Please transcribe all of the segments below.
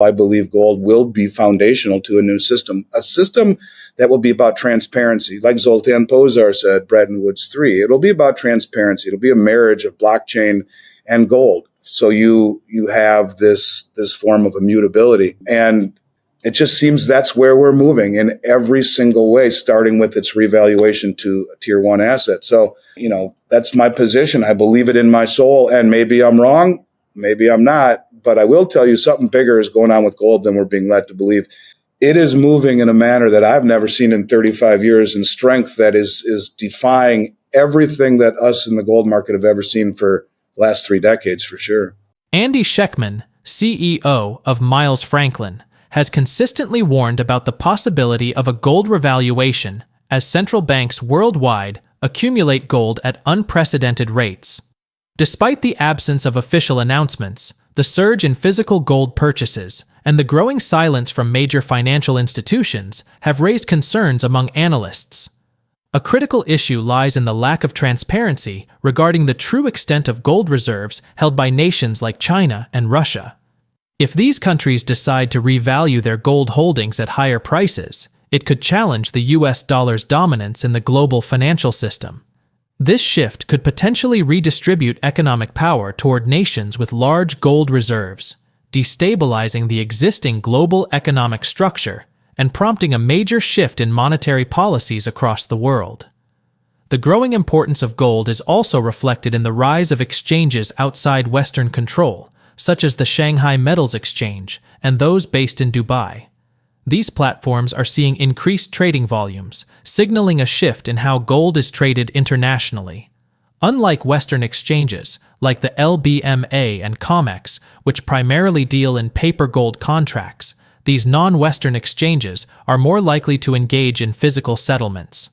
I believe gold will be foundational to a new system, a system that will be about transparency. Like Zoltan Pozsar said, Bretton Woods 3, it'll be about transparency. It'll be a marriage of blockchain and gold. So you have this form of immutability. And it just seems that's where we're moving in every single way, starting with its revaluation to a tier one asset. So, that's my position. I believe it in my soul, and maybe I'm wrong. Maybe I'm not, but I will tell you something bigger is going on with gold than we're being led to believe. It is moving in a manner that I've never seen in 35 years in strength that is defying everything that us in the gold market have ever seen for the last 3 decades, for sure. Andy Schectman, CEO of Miles Franklin, has consistently warned about the possibility of a gold revaluation as central banks worldwide accumulate gold at unprecedented rates. Despite the absence of official announcements, the surge in physical gold purchases and the growing silence from major financial institutions have raised concerns among analysts. A critical issue lies in the lack of transparency regarding the true extent of gold reserves held by nations like China and Russia. If these countries decide to revalue their gold holdings at higher prices, it could challenge the US dollar's dominance in the global financial system. This shift could potentially redistribute economic power toward nations with large gold reserves, destabilizing the existing global economic structure and prompting a major shift in monetary policies across the world. The growing importance of gold is also reflected in the rise of exchanges outside Western control, such as the Shanghai Metals Exchange and those based in Dubai. These platforms are seeing increased trading volumes, signaling a shift in how gold is traded internationally. Unlike Western exchanges, like the LBMA and COMEX, which primarily deal in paper gold contracts, these non-Western exchanges are more likely to engage in physical settlements.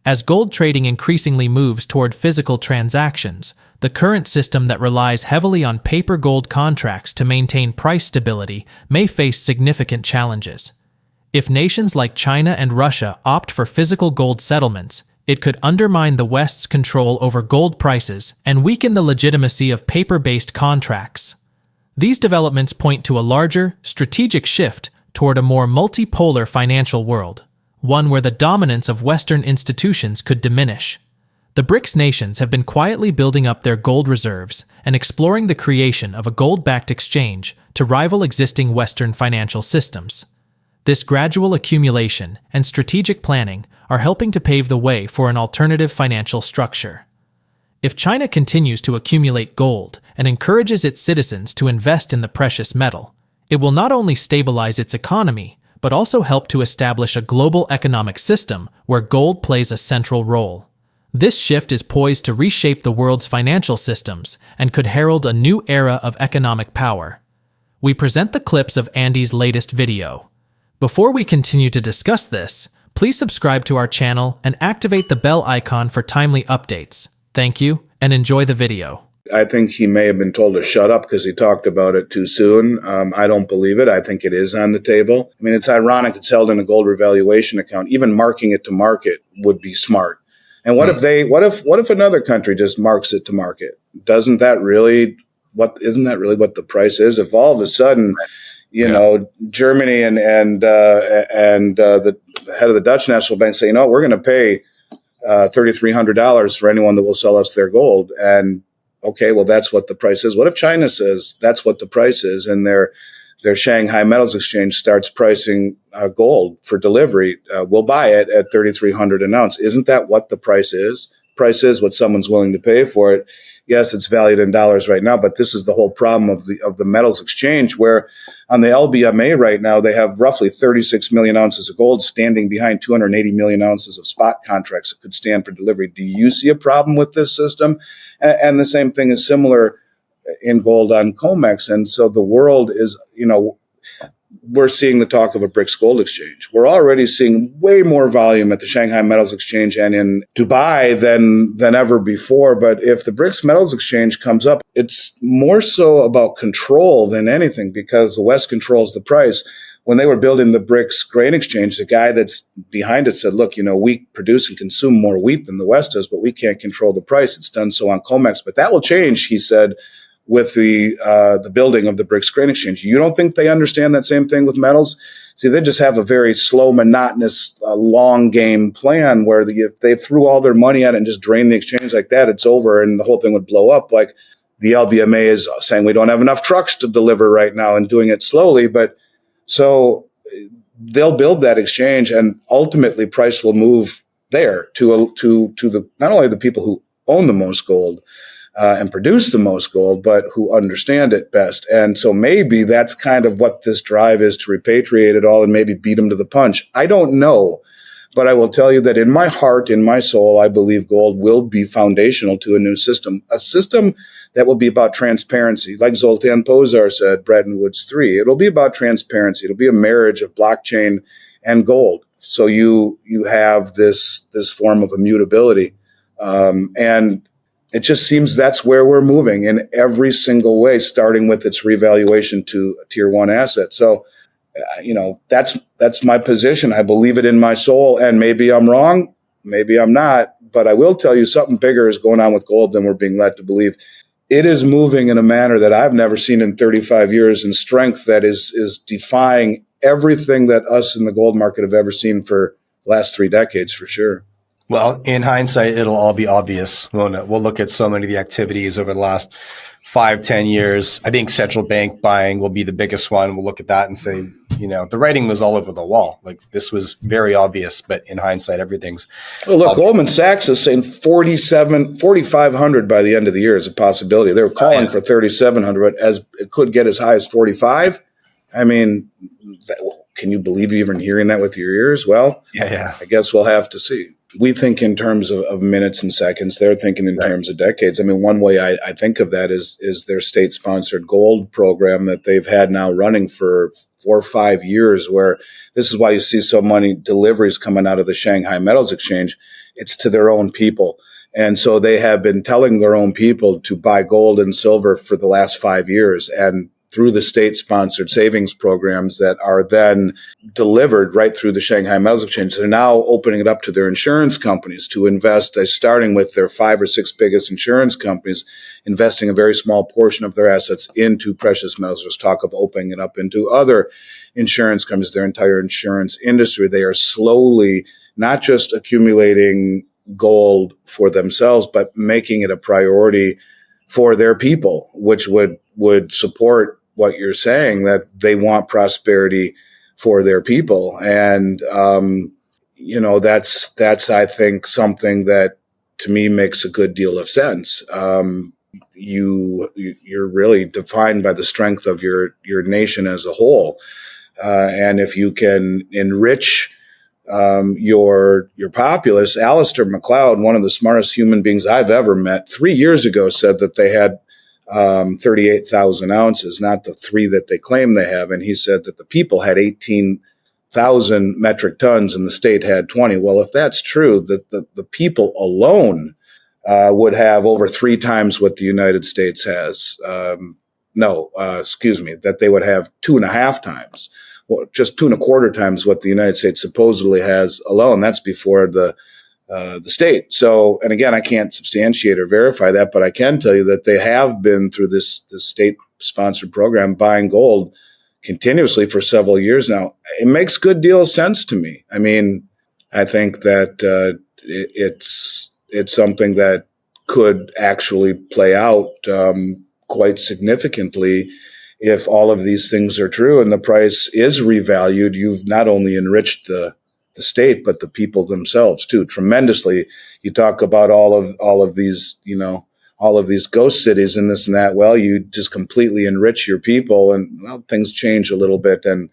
As gold trading increasingly moves toward physical transactions, the current system that relies heavily on paper gold contracts to maintain price stability may face significant challenges. If nations like China and Russia opt for physical gold settlements, it could undermine the West's control over gold prices and weaken the legitimacy of paper-based contracts. These developments point to a larger, strategic shift toward a more multipolar financial world, one where the dominance of Western institutions could diminish. The BRICS nations have been quietly building up their gold reserves and exploring the creation of a gold-backed exchange to rival existing Western financial systems. This gradual accumulation and strategic planning are helping to pave the way for an alternative financial structure. If China continues to accumulate gold and encourages its citizens to invest in the precious metal, it will not only stabilize its economy, but also help to establish a global economic system where gold plays a central role. This shift is poised to reshape the world's financial systems and could herald a new era of economic power. We present the clips of Andy's latest video. Before we continue to discuss this, please subscribe to our channel and activate the bell icon for timely updates. Thank you, and enjoy the video. I think he may have been told to shut up because he talked about it too soon. I don't believe it. I think it is on the table. I mean, it's ironic it's held in a gold revaluation account. Even marking it to market would be smart. And what if another country just marks it to market? Isn't that really what the price is? If all of a sudden, Germany and the head of the Dutch National Bank say, we're going to pay $3,300 for anyone that will sell us their gold. And okay, well, that's what the price is. What if China says that's what the price is, and their Shanghai Metals Exchange starts pricing gold for delivery? We'll buy it at $3,300 an ounce. Isn't that what the price is? Price is what someone's willing to pay for it. Yes, it's valued in dollars right now, but this is the whole problem of the metals exchange, where on the LBMA right now, they have roughly 36 million ounces of gold standing behind 280 million ounces of spot contracts that could stand for delivery. Do you see a problem with this system? And the same thing is similar in gold on COMEX. And so the world is, we're seeing the talk of a BRICS gold exchange. We're already seeing way more volume at the Shanghai Metals Exchange and in Dubai than ever before. But if the BRICS Metals Exchange comes up, it's more so about control than anything, because the West controls the price. When they were building the BRICS grain exchange, the guy that's behind it said, look, we produce and consume more wheat than the West does, but we can't control the price. It's done so on COMEX. But that will change, he said, with the building of the BRICS grain exchange. You don't think they understand that same thing with metals? See, they just have a very slow, monotonous, long game plan where if they threw all their money at it and just drained the exchange like that, it's over and the whole thing would blow up. Like the LBMA is saying we don't have enough trucks to deliver right now and doing it slowly. But so they'll build that exchange and ultimately price will move there to the not only the people who own the most gold, and produce the most gold, but who understand it best. And so maybe that's kind of what this drive is, to repatriate it all and maybe beat them to the punch. I don't know, but I will tell you that in my heart, in my soul, I believe gold will be foundational to a new system, a system that will be about transparency. Like Zoltan Pozsar said, Bretton Woods 3, it'll be about transparency. It'll be a marriage of blockchain and gold. So you have this form of immutability. And it just seems that's where we're moving in every single way, starting with its revaluation to a tier one asset. So, that's my position. I believe it in my soul, and maybe I'm wrong, maybe I'm not, but I will tell you something bigger is going on with gold than we're being led to believe. It is moving in a manner that I've never seen in 35 years in strength that is defying everything that us in the gold market have ever seen for the last 3 decades, for sure. Well, in hindsight, it'll all be obvious. We'll look at so many of the activities over the last 5-10 years. I think central bank buying will be the biggest one. We'll look at that and say, the writing was all over the wall. Like, this was very obvious, but in hindsight, everything's. Well, look, Goldman Sachs is saying 4,500 by the end of the year is a possibility. They were calling for 3,700, as it could get as high as 45. I mean, can you believe even hearing that with your ears? Well, yeah. I guess we'll have to see. We think in terms of minutes and seconds. They're thinking in terms of decades. I mean, one way I think of that is their state-sponsored gold program that they've had now running for 4 or 5 years, where this is why you see so many deliveries coming out of the Shanghai Metals Exchange. It's to their own people. And so they have been telling their own people to buy gold and silver for the last 5 years. And through the state-sponsored savings programs that are then delivered right through the Shanghai Metals Exchange. They're now opening it up to their insurance companies to invest, starting with their 5 or 6 biggest insurance companies, investing a very small portion of their assets into precious metals. There's talk of opening it up into other insurance companies, their entire insurance industry. They are slowly not just accumulating gold for themselves, but making it a priority for their people, which would support what you're saying, that they want prosperity for their people. And, that's, I think, something that to me makes a good deal of sense. You're really defined by the strength of your nation as a whole. And if you can enrich your populace. Alistair MacLeod, one of the smartest human beings I've ever met, 3 years ago said that they had 38,000 ounces, not the 3 that they claim they have. And he said that the people had 18,000 metric tons and the state had 20. Well, if that's true, that the people alone would have over 3 times what the United States has. That they would have 2.5 times. Well, just 2.25 times what the United States supposedly has alone. That's before the state. So, and again, I can't substantiate or verify that, but I can tell you that they have been through this state-sponsored program buying gold continuously for several years now. It makes good deal of sense to me. I mean, I think that it's something that could actually play out quite significantly if all of these things are true and the price is revalued. You've not only enriched the state, but the people themselves too, tremendously. You talk about all of these, all of these ghost cities and this and that. Well, you just completely enrich your people, and things change a little bit. And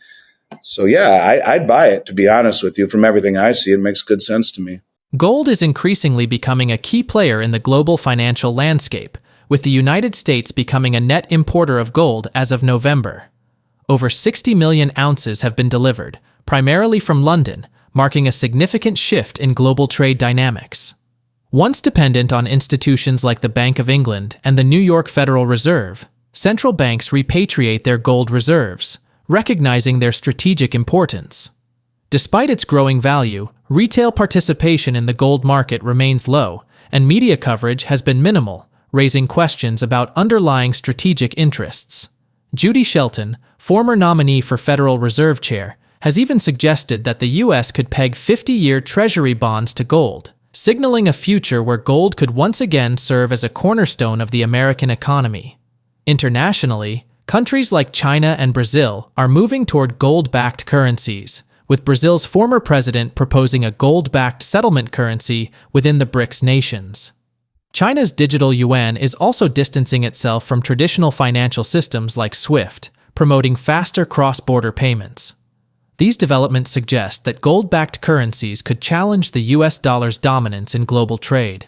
so, yeah, I'd buy it, to be honest with you. From everything I see, it makes good sense to me. Gold is increasingly becoming a key player in the global financial landscape, with the United States becoming a net importer of gold as of November. Over 60 million ounces have been delivered, primarily from London, marking a significant shift in global trade dynamics. Once dependent on institutions like the Bank of England and the New York Federal Reserve, central banks repatriate their gold reserves, recognizing their strategic importance. Despite its growing value, retail participation in the gold market remains low, and media coverage has been minimal, raising questions about underlying strategic interests. Judy Shelton, former nominee for Federal Reserve Chair, has even suggested that the U.S. could peg 50-year Treasury bonds to gold, signaling a future where gold could once again serve as a cornerstone of the American economy. Internationally, countries like China and Brazil are moving toward gold-backed currencies, with Brazil's former president proposing a gold-backed settlement currency within the BRICS nations. China's digital yuan is also distancing itself from traditional financial systems like SWIFT, promoting faster cross-border payments. These developments suggest that gold-backed currencies could challenge the US dollar's dominance in global trade.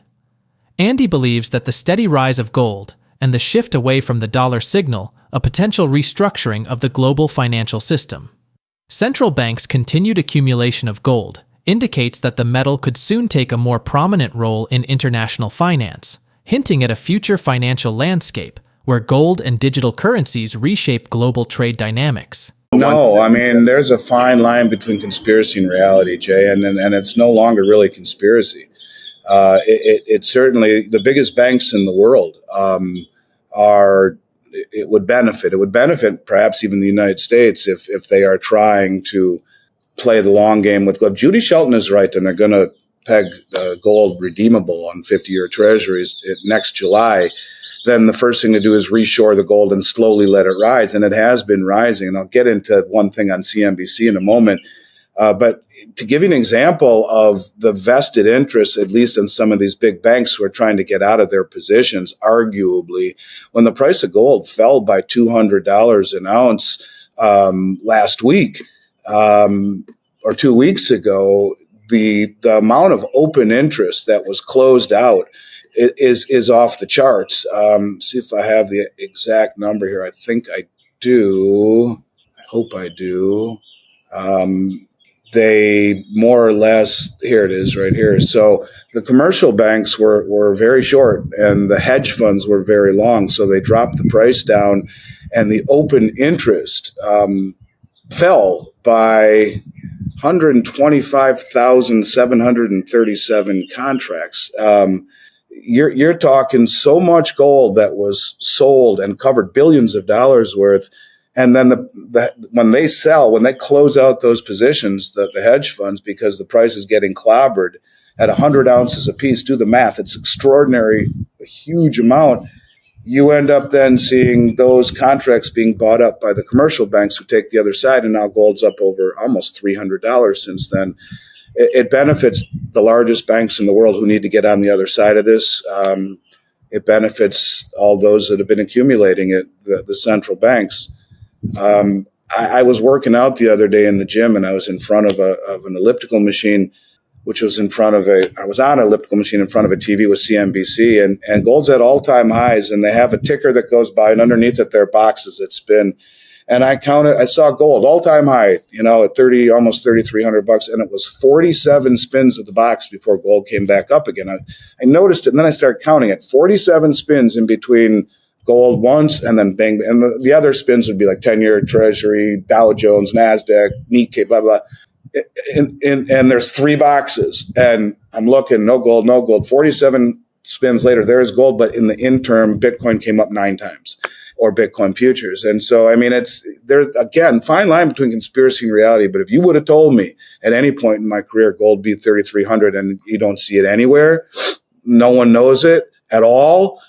Andy believes that the steady rise of gold and the shift away from the dollar signal a potential restructuring of the global financial system. Central banks' continued accumulation of gold indicates that the metal could soon take a more prominent role in international finance, hinting at a future financial landscape where gold and digital currencies reshape global trade dynamics. No, I mean, there's a fine line between conspiracy and reality, Jay, and it's no longer really conspiracy. It's certainly the biggest banks in the world are. It would benefit. It would benefit perhaps even the United States if they are trying to play the long game with gold. Judy Shelton is right, and they're going to peg gold redeemable on 50-year treasuries next July. Then the first thing to do is reshore the gold and slowly let it rise. And it has been rising. And I'll get into one thing on CNBC in a moment. But to give you an example of the vested interest, at least in some of these big banks who are trying to get out of their positions, arguably, when the price of gold fell by $200 an ounce last week or 2 weeks ago, the amount of open interest that was closed out is off the charts. See if I have the exact number here. I think I do. I hope I do. They more or less, here it is right here. So the commercial banks were very short and the hedge funds were very long. So they dropped the price down and the open interest fell by 125,737 contracts. You're talking so much gold that was sold and covered billions of dollars worth. And then when they close out those positions, the hedge funds, because the price is getting clobbered at 100 ounces a piece, do the math, it's extraordinary, a huge amount. You end up then seeing those contracts being bought up by the commercial banks who take the other side, and now gold's up over almost $300 since then. It benefits the largest banks in the world who need to get on the other side of this. It benefits all those that have been accumulating it, the central banks. I was working out the other day in the gym, and I was in front of an elliptical machine, which was I was on an elliptical machine in front of a TV with CNBC, and gold's at all-time highs, and they have a ticker that goes by, and underneath it, there are boxes that spin. And I saw gold all-time high, at almost $3,300, and it was 47 spins of the box before gold came back up again. I noticed it, and then I started counting it, 47 spins in between gold once, and then bang, and the other spins would be like 10-year Treasury, Dow Jones, NASDAQ, Nikkei, blah, blah. And there's three boxes, and I'm looking, no gold. 47 spins later, there's gold, but in the interim, Bitcoin came up 9 times, or Bitcoin futures. And so, I mean, there again, fine line between conspiracy and reality. But if you would have told me at any point in my career, gold beat 3,300 and you don't see it anywhere, no one knows it at all,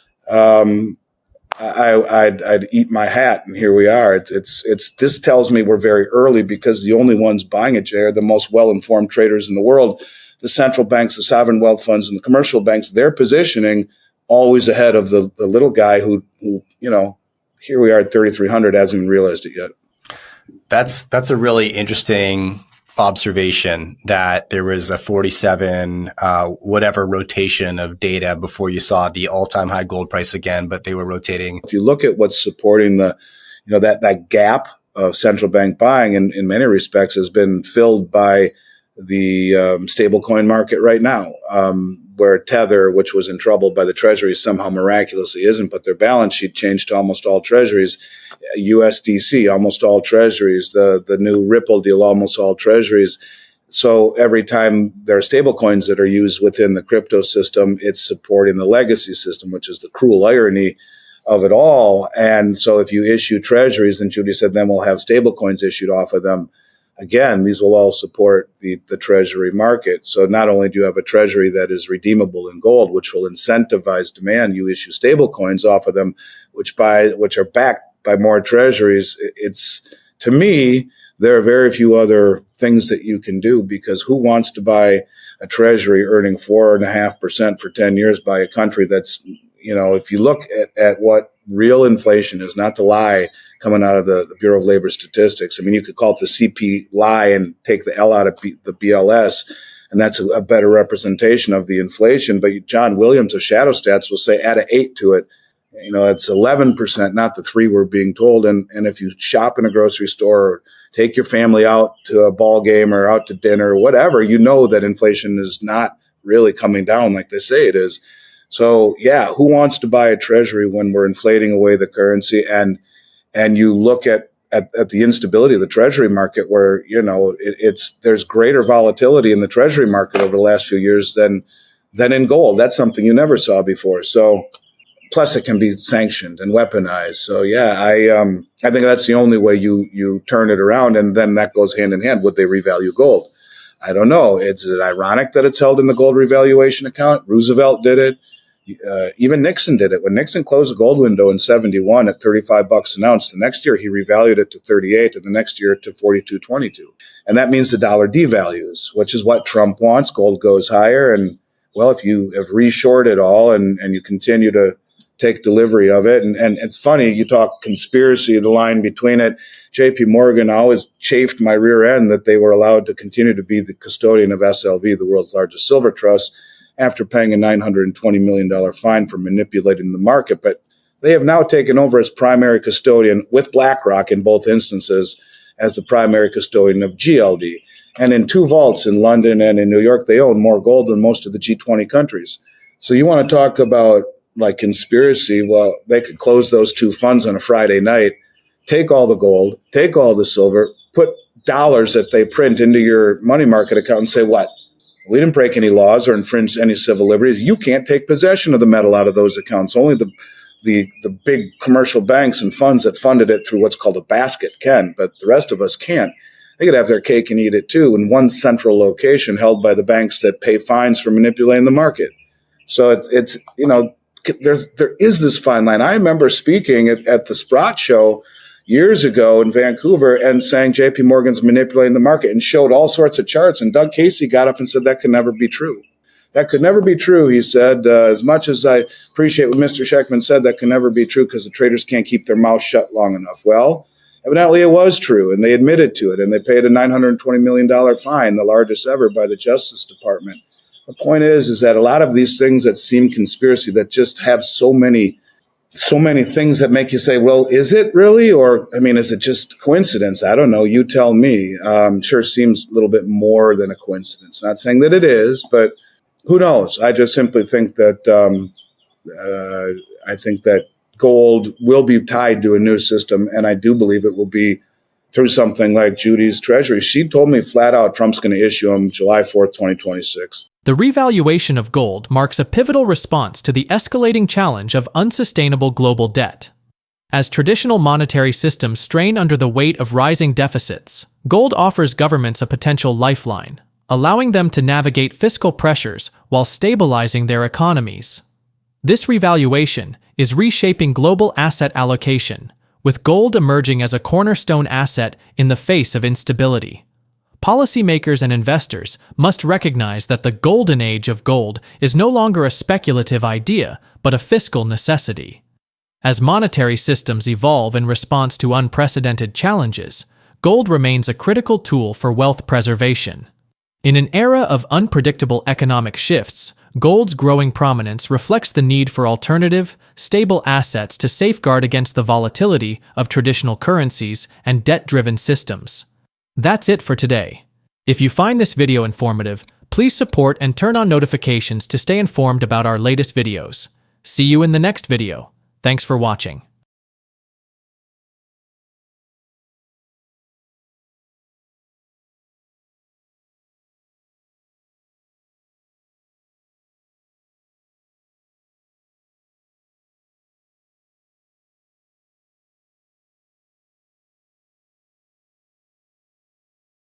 I'd eat my hat, and here we are. This tells me we're very early, because the only ones buying it, Jay, are the most well-informed traders in the world. The central banks, the sovereign wealth funds, and the commercial banks, they're positioning always ahead of the little guy who here we are at 3,300, hasn't even realized it yet. That's a really interesting observation, that there was a 47 whatever rotation of data before you saw the all-time high gold price again, but they were rotating. If you look at what's supporting that gap of central bank buying, in many respects has been filled by the stablecoin market right now, where Tether, which was in trouble by the Treasuries, somehow miraculously isn't, but their balance sheet changed to almost all Treasuries. USDC, almost all Treasuries. The new Ripple deal, almost all Treasuries. So every time there are stable coins that are used within the crypto system, it's supporting the legacy system, which is the cruel irony of it all. And so if you issue treasuries, and Judy said, then we'll have stable coins issued off of them. Again, these will all support the treasury market. So not only do you have a treasury that is redeemable in gold, which will incentivize demand, you issue stable coins off of them, which are backed by more treasuries. It's, to me, there are very few other things that you can do, because who wants to buy a treasury earning 4.5% for 10 years by a country that's, if you look at what real inflation is, not the lie coming out of the Bureau of Labor Statistics. I mean, you could call it the CP lie and take the L out of the BLS, and that's a better representation of the inflation. But John Williams of Shadow Stats will say add an 8 to it. It's 11%, not the 3 we're being told. And if you shop in a grocery store or take your family out to a ball game or out to dinner or whatever, that inflation is not really coming down like they say it is. So, yeah, who wants to buy a treasury when we're inflating away the currency? And you look at the instability of the treasury market, where, there's greater volatility in the treasury market over the last few years than in gold. That's something you never saw before. So, plus it can be sanctioned and weaponized. So, yeah, I think that's the only way you turn it around. And then that goes hand in hand. Would they revalue gold? I don't know. Is it ironic that it's held in the gold revaluation account? Roosevelt did it. Even Nixon did it. When Nixon closed the gold window in 71 at $35 an ounce, the next year he revalued it to 38, and the next year to 42.22. And that means the dollar devalues, which is what Trump wants. Gold goes higher. And, well, if you have reshored it all and you continue to take delivery of it. And it's funny, you talk conspiracy, the line between it. JP Morgan always chafed my rear end that they were allowed to continue to be the custodian of SLV, the world's largest silver trust, after paying a $920 million fine for manipulating the market. But they have now taken over as primary custodian, with BlackRock in both instances, as the primary custodian of GLD. And in 2 vaults in London and in New York, they own more gold than most of the G20 countries. So you want to talk about like conspiracy? Well, they could close those 2 funds on a Friday night, take all the gold, take all the silver, put dollars that they print into your money market account and say, what? We didn't break any laws or infringe any civil liberties. You can't take possession of the metal out of those accounts. Only the big commercial banks and funds that funded it through what's called a basket can, but the rest of us can't. They could have their cake and eat it too in one central location held by the banks that pay fines for manipulating the market. So it's there is this fine line. I remember speaking at the Sprott show years ago in Vancouver and saying JP Morgan's manipulating the market, and showed all sorts of charts. And Doug Casey got up and said that could never be true. That could never be true, he said. As much as I appreciate what Mr. Schectman said, that can never be true because the traders can't keep their mouth shut long enough. Well, evidently it was true, and they admitted to it, and they paid a $920 million fine, the largest ever by the Justice Department. The point is that a lot of these things that seem conspiracy, that just have so many things that make you say, well, is it really? Or, is it just coincidence? I don't know. You tell me. Sure seems a little bit more than a coincidence. Not saying that it is, but who knows? I just simply think that gold will be tied to a new system, and I do believe it will be through something like Judy's treasury. She told me flat out Trump's going to issue them July 4th, 2026. The revaluation of gold marks a pivotal response to the escalating challenge of unsustainable global debt. As traditional monetary systems strain under the weight of rising deficits, gold offers governments a potential lifeline, allowing them to navigate fiscal pressures while stabilizing their economies. This revaluation is reshaping global asset allocation, with gold emerging as a cornerstone asset in the face of instability. Policymakers and investors must recognize that the golden age of gold is no longer a speculative idea, but a fiscal necessity. As monetary systems evolve in response to unprecedented challenges, gold remains a critical tool for wealth preservation. In an era of unpredictable economic shifts, gold's growing prominence reflects the need for alternative, stable assets to safeguard against the volatility of traditional currencies and debt-driven systems. That's it for today. If you find this video informative, please support and turn on notifications to stay informed about our latest videos. See you in the next video. Thanks for watching.